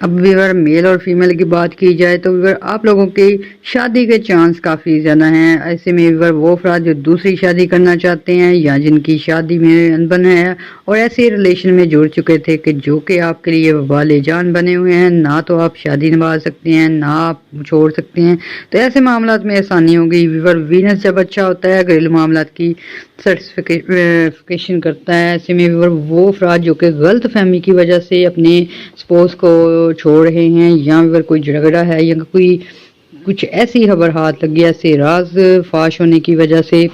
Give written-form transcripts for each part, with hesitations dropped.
اب ویور میل اور فیمیل کی بات کی جائے تو ویور آپ لوگوں کی شادی کے چانس کافی زیادہ ہیں. ایسے میں ویور وہ افراد جو دوسری شادی کرنا چاہتے ہیں یا جن کی شادی میں انبن ہے اور ایسے ریلیشن میں جڑ چکے تھے کہ جو کہ آپ کے لیے وبال جان بنے ہوئے ہیں، نہ تو آپ شادی نبھا سکتے ہیں نہ آپ چھوڑ سکتے ہیں، تو ایسے معاملات میں آسانی ہوگی. ویور وینس جب اچھا ہوتا ہے گھریلو معاملات کی سرٹیفکیشن کرتا ہے. ایسے میں ویور وہ افراد جو کہ غلط فہمی کی وجہ سے اپنے سپوز کو چھوڑ رہے ہیں یا اگر کوئی جھگڑا ہے یا کوئی کچھ ایسی خبر ہاتھ لگ گیا، ایسے راز فاش ہونے کی وجہ سے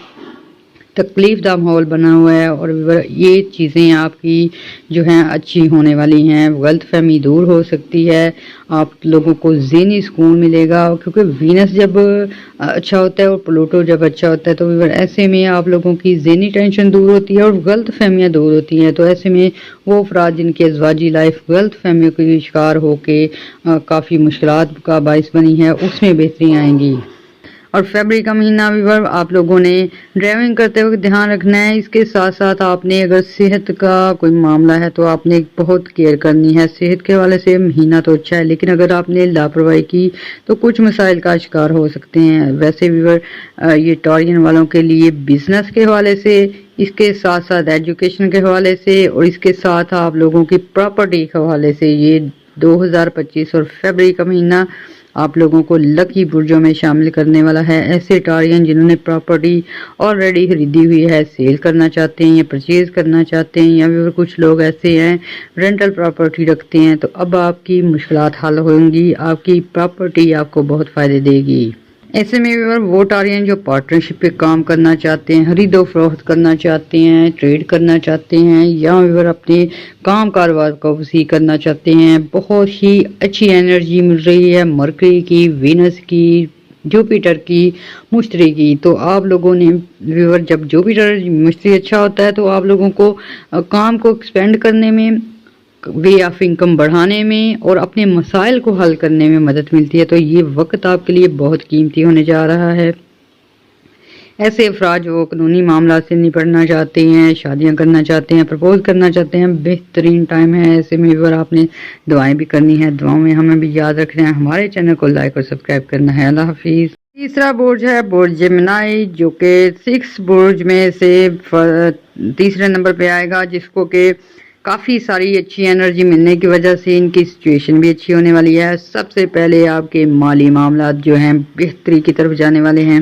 تکلیف دہ ماحول بنا ہوا ہے، اور یہ چیزیں آپ کی جو ہیں اچھی ہونے والی ہیں. غلط فہمی دور ہو سکتی ہے، آپ لوگوں کو ذہنی سکون ملے گا کیونکہ وینس جب اچھا ہوتا ہے اور پلوٹو جب اچھا ہوتا ہے تو ایسے میں آپ لوگوں کی ذہنی ٹینشن دور ہوتی ہے اور غلط فہمیاں دور ہوتی ہیں. تو ایسے میں وہ افراد جن کی ازواجی لائف غلط فہمیوں کے شکار ہو کے کافی مشکلات کا باعث بنی ہے، اس میں بہتری آئیں گی. اور فیبرری کا مہینہ ویور آپ لوگوں نے ڈرائیونگ کرتے وقت دھیان رکھنا ہے. اس کے ساتھ ساتھ آپ نے اگر صحت کا کوئی معاملہ ہے تو آپ نے بہت کیئر کرنی ہے. صحت کے حوالے سے مہینہ تو اچھا ہے، لیکن اگر آپ نے لاپرواہی کی تو کچھ مسائل کا شکار ہو سکتے ہیں. ویسے ویور یہ ٹورین والوں کے لیے بزنس کے حوالے سے، اس کے ساتھ ساتھ ایجوکیشن کے حوالے سے اور اس کے ساتھ آپ لوگوں کی پراپرٹی کے حوالے سے یہ 2025 اور فیبرری کا مہینہ آپ لوگوں کو لکی برجوں میں شامل کرنے والا ہے. ایسے ٹارین جنہوں نے پراپرٹی آلریڈی خریدی ہوئی ہے، سیل کرنا چاہتے ہیں یا پرچیز کرنا چاہتے ہیں، یا بھی کچھ لوگ ایسے ہیں رینٹل پراپرٹی رکھتے ہیں، تو اب آپ کی مشکلات حل ہوں گی. آپ کی پراپرٹی آپ کو بہت فائدے دے گی. ایسے میں وہ ٹارین جو پارٹنرشپ پہ کام کرنا چاہتے ہیں، خرید و فروخت کرنا چاہتے ہیں، ٹریڈ کرنا چاہتے ہیں، یا اپنے کام کاروبار کو وسیع کرنا چاہتے ہیں، بہت ہی اچھی انرجی مل رہی ہے مرکری کی، وینس کی، جوپیٹر کی، مشتری کی. تو آپ لوگوں نے ویور جب جوپیٹر مشتری اچھا ہوتا ہے تو آپ لوگوں کو کام کو ایکسپینڈ کرنے میں، وے آف انکم بڑھانے میں اور اپنے مسائل کو حل کرنے میں مدد ملتی ہے. تو یہ وقت آپ کے لیے بہت قیمتی ہونے جا رہا ہے. ایسے افراد جو قانونی معاملات سے نپٹنا چاہتے ہیں، شادیاں کرنا چاہتے ہیں، پرپوز کرنا چاہتے ہیں، بہترین ٹائم ہے. ایسے میں آپ نے دعائیں بھی کرنی ہے، دعاؤں میں ہمیں بھی یاد رکھنا ہے. ہمارے چینل کو لائک اور سبسکرائب کرنا ہے. اللہ حافظ. تیسرا برج ہے برج جیمنائی، جو کہ 6 برج میں سے تیسرے نمبر پہ آئے گا، جس کو کہ کافی ساری اچھی انرجی ملنے کی وجہ سے ان کی سچویشن بھی اچھی ہونے والی ہے. سب سے پہلے آپ کے مالی معاملات جو ہیں بہتری کی طرف جانے والے ہیں.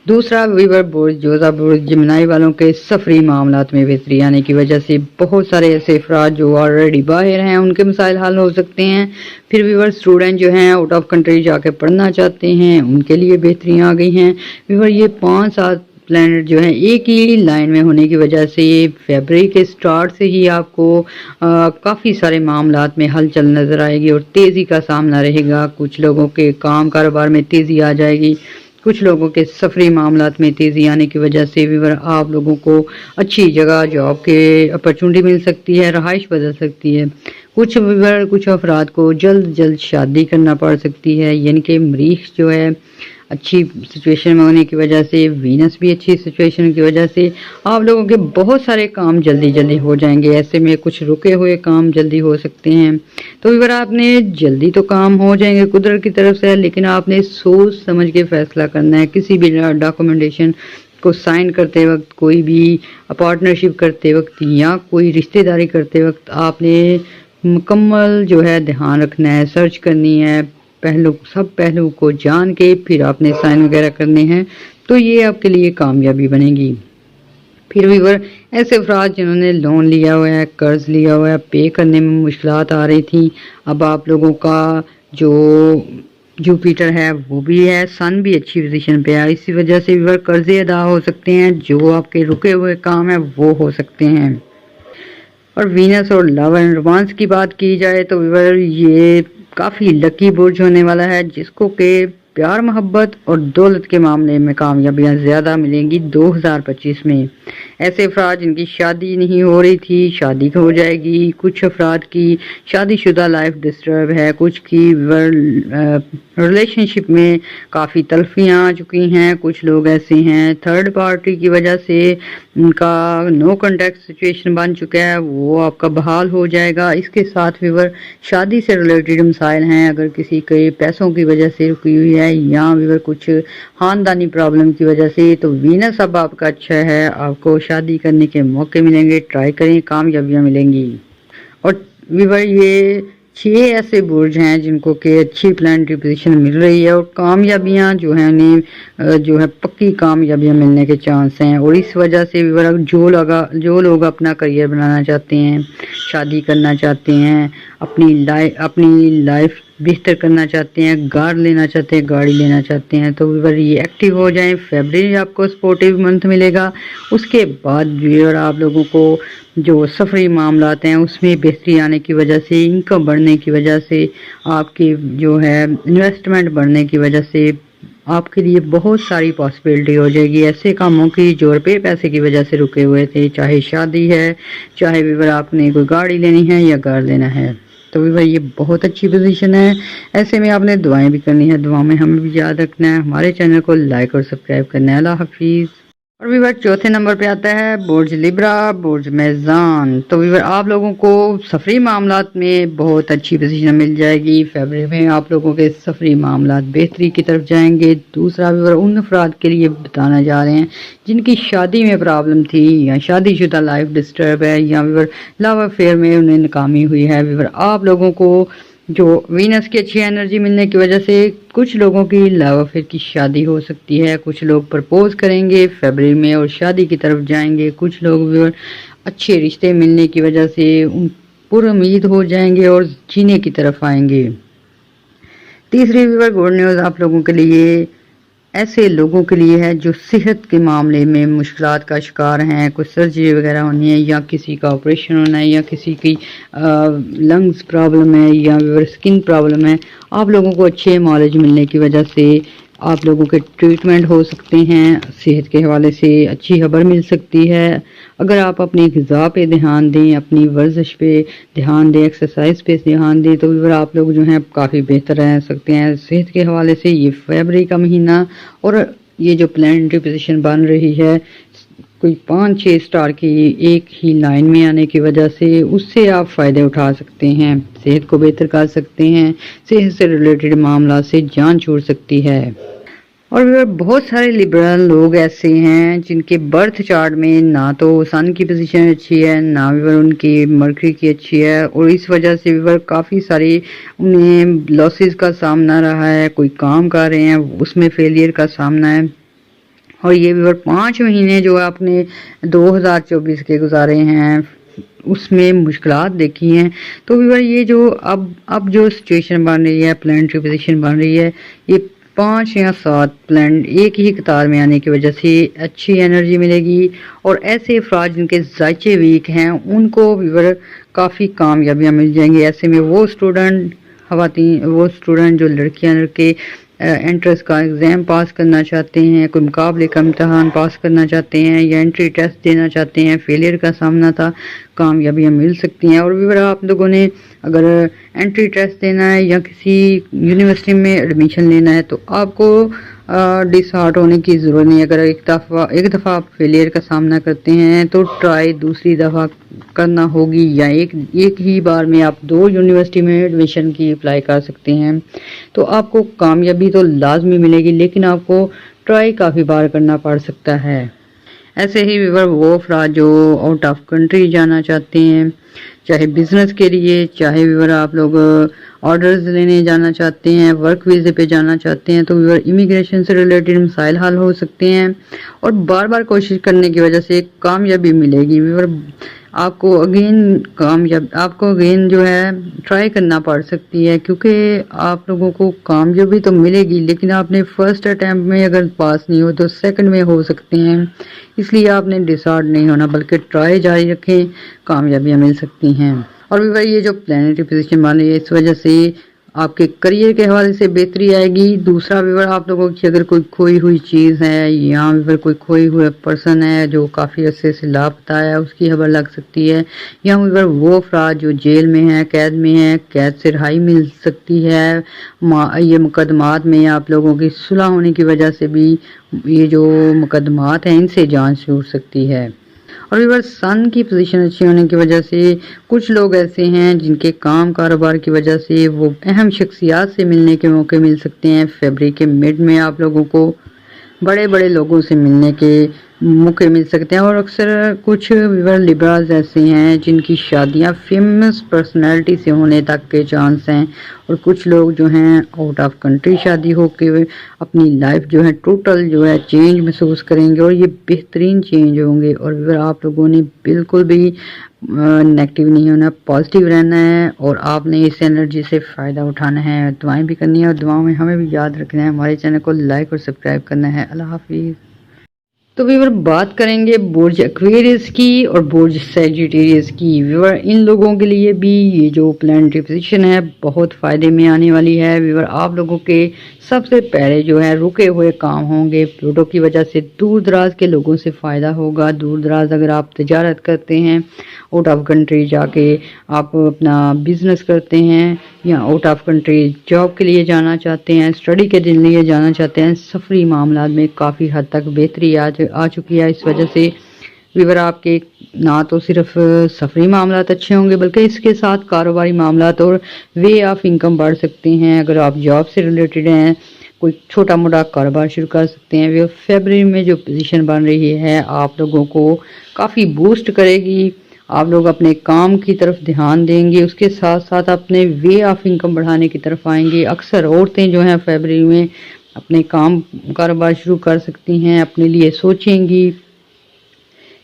دوسرا ویور برج جوزا برج جمنائی والوں کے سفری معاملات میں بہتری آنے کی وجہ سے بہت سارے ایسے افراد جو آلریڈی باہر ہیں ان کے مسائل حل ہو سکتے ہیں. پھر ویور اسٹوڈنٹ جو ہیں آؤٹ آف کنٹری جا کے پڑھنا چاہتے ہیں، ان کے لیے بہتریاں آ گئی ہیں. ویور یہ 5-7 پلانٹ جو ہیں ایک ہی لائن میں ہونے کی وجہ سے فیبرری کے سٹارٹ سے ہی آپ کو کافی سارے معاملات میں ہلچل نظر آئے گی اور تیزی کا سامنا رہے گا. کچھ لوگوں کے کام کاروبار میں تیزی آ جائے گی، کچھ لوگوں کے سفری معاملات میں تیزی آنے کی وجہ سے ویور آپ لوگوں کو اچھی جگہ جاب کے اپرچونٹی مل سکتی ہے، رہائش بدل سکتی ہے. کچھ افراد کو جلد شادی کرنا پڑ سکتی ہے، یعنی کہ مریخ جو ہے اچھی سچویشن میں ہونے کی وجہ سے، وینس بھی اچھی سچویشن کی وجہ سے آپ لوگوں کے بہت سارے کام جلدی ہو جائیں گے. ایسے میں کچھ رکے ہوئے کام جلدی ہو سکتے ہیں. تو اگر آپ نے جلدی تو کام ہو جائیں گے قدرت کی طرف سے، لیکن آپ نے سوچ سمجھ کے فیصلہ کرنا ہے. کسی بھی ڈاکومنٹیشن کو سائن کرتے وقت، کوئی بھی پارٹنرشپ کرتے وقت یا کوئی رشتہ داری کرتے وقت آپ نے مکمل جو ہے دھیان رکھنا ہے، سرچ کرنی ہے، سب پہلو کو جان کے پھر آپ نے سائن وغیرہ کرنے ہیں. تو یہ آپ کے لیے کامیابی بنے گی. پھر ویور ایسے افراد جنہوں نے لون لیا ہوا ہے، قرض لیا ہوا ہے، پے کرنے میں مشکلات آ رہی تھیں، اب آپ لوگوں کا جو جوپیٹر ہے وہ بھی ہے، سن بھی اچھی پوزیشن پہ ہے، اسی وجہ سے ویور قرضے ادا ہو سکتے ہیں، جو آپ کے رکے ہوئے کام ہیں وہ ہو سکتے ہیں. اور وینس اور لو اینڈ رومانس کی بات کی جائے تو ویور یہ کافی لکی برج ہونے والا ہے، جس کو کہ پیار محبت اور دولت کے معاملے میں کامیابیاں زیادہ ملیں گی 2025 میں. ایسے افراد جن کی شادی نہیں ہو رہی تھی شادی ہو جائے گی، کچھ افراد کی شادی شدہ لائف ڈسٹرب ہے، کچھ کی ریلیشن شپ میں کافی تلفیاں آ چکی ہیں، کچھ لوگ ایسے ہیں تھرڈ پارٹی کی وجہ سے ان کا نو کنٹیکٹ سچویشن بن چکا ہے، وہ آپ کا بحال ہو جائے گا۔ اس کے ساتھ ویور شادی سے ریلیٹڈ مسائل ہیں، اگر کسی کے پیسوں کی وجہ سے رکی ہوئی ہے یا ویور کچھ خاندانی پرابلم کی وجہ سے، تو وینس اب آپ کا اچھا ہے، آپ کو شادی کرنے کے موقع ملیں گے، ٹرائی کریں، کامیابیاں ملیں گی۔ اور ویور یہ 6 ایسے برج ہیں جن کو کہ اچھی پلانٹری پوزیشن مل رہی ہے اور کامیابیاں جو ہیں انہیں جو ہے پکی کامیابیاں ملنے کے چانس ہیں۔ اور اس وجہ سے ویور جو لوگ اپنا کریئر بنانا چاہتے ہیں، شادی کرنا چاہتے ہیں، اپنی لائف بہتر کرنا چاہتے ہیں، گار لینا چاہتے ہیں، گاڑی لینا چاہتے ہیں، تو ویور یہ ایکٹیو ہو جائیں۔ فیبرری آپ کو سپورٹیو منتھ ملے گا۔ اس کے بعد ویور آپ لوگوں کو جو سفری معاملات ہیں اس میں بہتری آنے کی وجہ سے، انکم بڑھنے کی وجہ سے، آپ کی جو ہے انویسٹمنٹ بڑھنے کی وجہ سے آپ کے لیے بہت ساری پاسبلٹی ہو جائے گی ایسے کاموں کی جو روپے پیسے کی وجہ سے رکے ہوئے تھے، چاہے شادی ہے، چاہے ویور آپ نے کوئی گاڑی لینی ہے یا گھر لینا ہے۔ تو ویور یہ بہت اچھی پوزیشن ہے۔ ایسے میں آپ نے دعائیں بھی کرنی ہے، دعا میں ہمیں بھی یاد رکھنا ہے، ہمارے چینل کو لائک اور سبسکرائب کرنا ہے۔ اللہ حافظ۔ اور ویور چوتھے نمبر پہ آتا ہے برج لیبرا، برج میزان۔ تو ویور آپ لوگوں کو سفری معاملات میں بہت اچھی پوزیشن مل جائے گی۔ فیبرری میں آپ لوگوں کے سفری معاملات بہتری کی طرف جائیں گے۔ دوسرا ویور ان افراد کے لیے بتانا جا رہے ہیں جن کی شادی میں پرابلم تھی یا شادی شدہ لائف ڈسٹرب ہے یا ویور لو افیئر میں انہیں ناکامی ہوئی ہے، ویور آپ لوگوں کو جو وینس کی اچھی انرجی ملنے کی وجہ سے کچھ لوگوں کی لو افیئر کی شادی ہو سکتی ہے، کچھ لوگ پرپوز کریں گے فیبرری میں اور شادی کی طرف جائیں گے، کچھ لوگ اچھے رشتے ملنے کی وجہ سے پر امید ہو جائیں گے اور جینے کی طرف آئیں گے۔ تیسری ویور گڈ نیوز آپ لوگوں کے لیے ایسے لوگوں کے لیے ہے جو صحت کے معاملے میں مشکلات کا شکار ہیں، کوئی سرجری وغیرہ ہونی ہے یا کسی کا آپریشن ہونا ہے یا کسی کی لنگز پرابلم ہے یا اسکن پرابلم ہے، آپ لوگوں کو اچھے معالج ملنے کی وجہ سے آپ لوگوں کے ٹریٹمنٹ ہو سکتے ہیں، صحت کے حوالے سے اچھی خبر مل سکتی ہے۔ اگر آپ اپنی غذا پہ دھیان دیں، اپنی ورزش پہ دھیان دیں، ایکسرسائز پہ دھیان دیں، تو آپ لوگ جو ہیں کافی بہتر رہ سکتے ہیں صحت کے حوالے سے۔ یہ فیبرری کا مہینہ اور یہ جو پلانٹری پوزیشن بن رہی ہے کوئی 5-6 سٹار کی ایک ہی لائن میں آنے کی وجہ سے اس سے آپ فائدے اٹھا سکتے ہیں، صحت کو بہتر کر سکتے ہیں، صحت سے ریلیٹڈ معاملات سے جان چھوڑ سکتی ہے۔ اور بہت سارے لبرل لوگ ایسے ہیں جن کے برتھ چارٹ میں نہ تو سن کی پوزیشن اچھی ہے، نہ ویور ان کی مرکری کی اچھی ہے، اور اس وجہ سے ویور کافی ساری انہیں لاسز کا سامنا رہا ہے، کوئی کام کر رہے ہیں اس میں فیلئر کا سامنا ہے۔ اور یہ ویور 5 مہینے جو آپ نے 2024 کے گزارے ہیں اس میں مشکلات دیکھی ہیں، تو ویور یہ جو اب جو سچویشن بن رہی ہے، پلانٹری پوزیشن بن رہی ہے، یہ 5 یا 7 پلانٹ ایک ہی قطار میں آنے کی وجہ سے اچھی انرجی ملے گی۔ اور ایسے افراد جن کے ذائچے ویک ہیں ان کو ویور کافی کامیابیاں مل جائیں گی۔ ایسے میں وہ اسٹوڈنٹ جو لڑکیاں لڑکے انٹرنس کا ایگزام پاس کرنا چاہتے ہیں، کوئی مقابلے کا امتحان پاس کرنا چاہتے ہیں یا انٹری ٹیسٹ دینا چاہتے ہیں، فیلئر کا سامنا تھا، کامیابیاں مل سکتی ہیں۔ اور ویور آپ لوگوں نے اگر انٹری ٹیسٹ دینا ہے یا کسی یونیورسٹی میں ایڈمیشن لینا ہے تو آپ کو ڈس ہارٹ ہونے کی ضرورت نہیں ہے۔ اگر ایک دفعہ آپ فیلئر کا سامنا کرتے ہیں تو ٹرائی دوسری دفعہ کرنا ہوگی، یا ایک ہی بار میں آپ 2 یونیورسٹی میں ایڈمیشن کی اپلائی کر سکتے ہیں، تو آپ کو کامیابی تو لازمی ملے گی، لیکن آپ کو ٹرائی کافی بار کرنا پڑ سکتا ہے۔ ایسے ہی ویور وہ افراد جو آؤٹ آف کنٹری جانا چاہتے ہیں، چاہے بزنس کے لیے، چاہے ویور آپ لوگ آرڈرز لینے جانا چاہتے ہیں، ورک ویزے پہ جانا چاہتے ہیں، تو ویور امیگریشن سے ریلیٹڈ مسائل حل ہو سکتے ہیں اور بار بار کوشش کرنے کی وجہ سے کامیابی ملے گی۔ ویور آپ کو اگین جو ہے ٹرائی کرنا پڑ سکتی ہے، کیونکہ آپ لوگوں کو کامیابی تو ملے گی لیکن آپ نے فرسٹ اٹیمپٹ میں اگر پاس نہیں ہو تو سیکنڈ میں ہو سکتے ہیں، اس لیے آپ نے ڈسہارٹ نہیں ہونا بلکہ ٹرائی جاری رکھیں، کامیابیاں مل سکتی ہیں۔ اور ویور یہ جو پلانٹری پوزیشن بن رہی ہے اس وجہ سے آپ کے کریئر کے حوالے سے بہتری آئے گی۔ دوسرا ویور آپ لوگوں کی اگر کوئی کھوئی ہوئی چیز ہے یا ویور کوئی کھوئی ہوئے پرسن ہے جو کافی عرصے سے لاپتہ ہے، اس کی خبر لگ سکتی ہے، یا ویور وہ افراد جو جیل میں ہیں، قید سے رہائی مل سکتی ہے۔ یہ مقدمات میں آپ لوگوں کی صلح ہونے کی وجہ سے بھی یہ جو مقدمات ہیں ان سے جان چھوٹ سکتی ہے۔ اور ویور سن کی پوزیشن اچھی ہونے کی وجہ سے کچھ لوگ ایسے ہیں جن کے کام کاروبار کی وجہ سے وہ اہم شخصیات سے ملنے کے موقع مل سکتے ہیں۔ فیبرری کے مڈ میں آپ لوگوں کو بڑے بڑے لوگوں سے ملنے کے موقع مل سکتے ہیں، اور اکثر کچھ ویور لبرالز ایسے ہیں جن کی شادیاں فیمس پرسنالٹی سے ہونے تک کے چانس ہیں، اور کچھ لوگ جو ہیں آؤٹ آف کنٹری شادی ہو کے اپنی لائف جو ہے ٹوٹل جو ہے چینج محسوس کریں گے، اور یہ بہترین چینج ہوں گے۔ اور ویور آپ لوگوں نے بالکل بھی نیگیٹو نہیں ہونا، پازیٹیو رہنا ہے، اور آپ نے اس انرجی سے فائدہ اٹھانا ہے، دعائیں بھی کرنی ہے، اور دعاؤں میں ہمیں بھی یاد رکھنا ہے ہمارے چینل کو لائک اور سبسکرائب کرنا ہے۔ اللہ حافظ۔ تو ویور بات کریں گے برج ایکویریس کی اور برج سیجیٹیریس کی۔ ویور ان لوگوں کے لیے بھی یہ جو پلانٹری پوزیشن ہے بہت فائدے میں آنے والی ہے۔ ویور آپ لوگوں کے سب سے پہلے جو ہے رکے ہوئے کام ہوں گے، پلوٹو کی وجہ سے دور دراز کے لوگوں سے فائدہ ہوگا۔ دور دراز اگر آپ تجارت کرتے ہیں، آؤٹ آف کنٹری جا کے آپ اپنا بزنس کرتے ہیں، یا آؤٹ آف کنٹری جاب کے لیے جانا چاہتے ہیں، اسٹڈی کے لیے جانا چاہتے ہیں، سفری معاملات میں کافی حد تک بہتری آ چکی ہے۔ اس وجہ سے ویور آپ کے نہ تو صرف سفری معاملات اچھے ہوں گے بلکہ اس کے ساتھ کاروباری معاملات اور وے آف انکم بڑھ سکتے ہیں۔ اگر آپ جاب سے ریلیٹڈ ہیں، کوئی چھوٹا موٹا کاروبار شروع کر سکتے ہیں۔ فیبرری میں جو پوزیشن بن رہی ہے آپ لوگوں کو کافی بوسٹ کرے گی، آپ لوگ اپنے کام کی طرف دھیان دیں گے، اس کے ساتھ ساتھ اپنے وے آف انکم بڑھانے کی طرف آئیں گے۔ اکثر عورتیں جو ہیں فیبرری میں اپنے کاروبار شروع کر سکتی ہیں، اپنے لیے سوچیں گی۔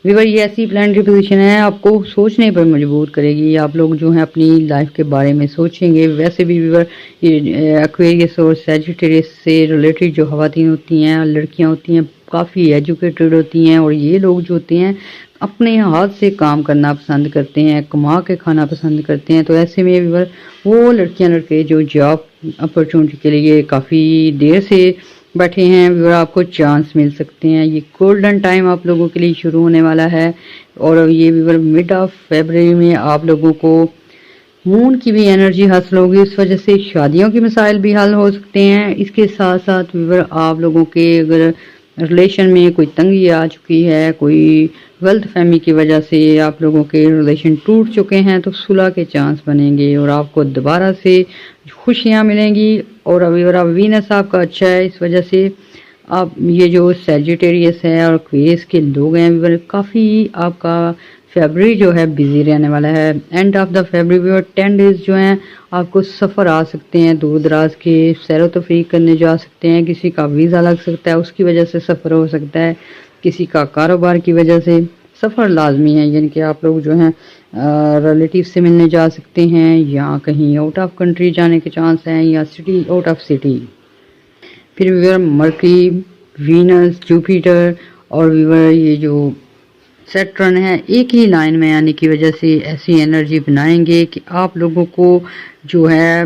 ویور یہ ایسی پلانٹری پوزیشن ہے آپ کو سوچنے پر مجبور کرے گی، آپ لوگ جو ہیں اپنی لائف کے بارے میں سوچیں گے۔ ویسے بھی ویور ایکویریس اور سیجیٹیریس سے ریلیٹڈ جو خواتین ہوتی ہیں، لڑکیاں ہوتی ہیں، کافی ایجوکیٹڈ ہوتی ہیں، اور یہ لوگ جو ہوتے ہیں اپنے ہاتھ سے کام کرنا پسند کرتے ہیں، کما کے کھانا پسند کرتے ہیں۔ تو ایسے میں ویور وہ لڑکیاں لڑکے جو جاب اپرچونٹی کے لیے کافی دیر سے بیٹھے ہیں، ویور آپ کو چانس مل سکتے ہیں۔ یہ گولڈن ٹائم آپ لوگوں کے لیے شروع ہونے والا ہے، اور یہ ویور مڈ آف فیبرری میں آپ لوگوں کو مون کی بھی انرجی حاصل ہوگی، اس وجہ سے شادیوں کے مسائل بھی حل ہو سکتے ہیں۔ اس کے ساتھ ساتھ ویور آپ لوگوں کے اگر ریلیشن میں کوئی تنگی آ چکی ہے، کوئی غلط فہمی کی وجہ سے آپ لوگوں کے ریلیشن ٹوٹ چکے ہیں، تو صلح کے چانس بنیں گے اور آپ کو دوبارہ سے خوشیاں ملیں گی۔ اور وینس آپ کا اچھا ہے، اس وجہ سے آپ یہ جو سیجیٹیریس ہے اور ایکویریس کے لوگ ہیں کافی آپ کا فیبرری جو ہے بزی رہنے والا ہے۔ End of the February 10 days جو ہیں آپ کو سفر آ سکتے ہیں، دور دراز کے سیر و تفریح کرنے جا سکتے ہیں، کسی کا ویزا لگ سکتا ہے اس کی وجہ سے سفر ہو سکتا ہے، کسی کا کاروبار کی وجہ سے سفر لازمی ہے، یعنی کہ آپ لوگ جو ہیں ریلیٹیو سے ملنے جا سکتے ہیں، یا کہیں آؤٹ آف کنٹری جانے کے چانس ہیں، یا سٹی آؤٹ آف سٹی۔ پھر ویور مرکری، وینس، جوپیٹر اور ویور یہ جو سیٹرن ہے ایک ہی لائن میں آنے کی وجہ سے ایسی انرجی بنائیں گے کہ آپ لوگوں کو جو ہے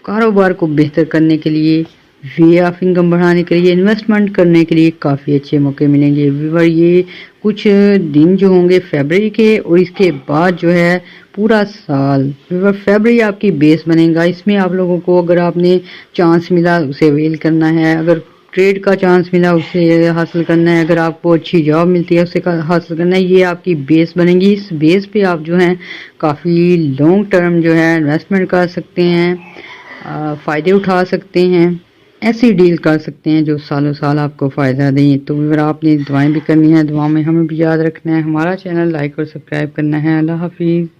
کاروبار کو بہتر کرنے کے لیے، وے آف انکم بڑھانے کے لیے، انویسٹمنٹ کرنے کے لیے کافی اچھے موقع ملیں گے۔ ویور یہ کچھ دن جو ہوں گے فیبرری کے، اور اس کے بعد جو ہے پورا سال ویور فیبرری آپ کی بیس بنے گا۔ اس میں آپ لوگوں کو اگر آپ نے چانس ملا اسے ویل کرنا ہے، اگر ٹریڈ کا چانس ملا اسے حاصل کرنا ہے، اگر آپ کو اچھی جاب ملتی ہے اسے حاصل کرنا ہے، یہ آپ کی بیس بنے گی۔ اس بیس پہ آپ جو ہیں کافی لانگ ٹرم جو ہے انویسٹمنٹ کر سکتے ہیں، فائدے اٹھا سکتے ہیں، ایسی ڈیل کر سکتے ہیں جو سالوں سال آپ کو فائدہ دیں۔ تو ویور آپ نے دعائیں بھی کرنی ہے، دعاؤں میں ہمیں بھی یاد رکھنا ہے، ہمارا چینل لائک اور سبسکرائب کرنا ہے۔ اللہ حافظ۔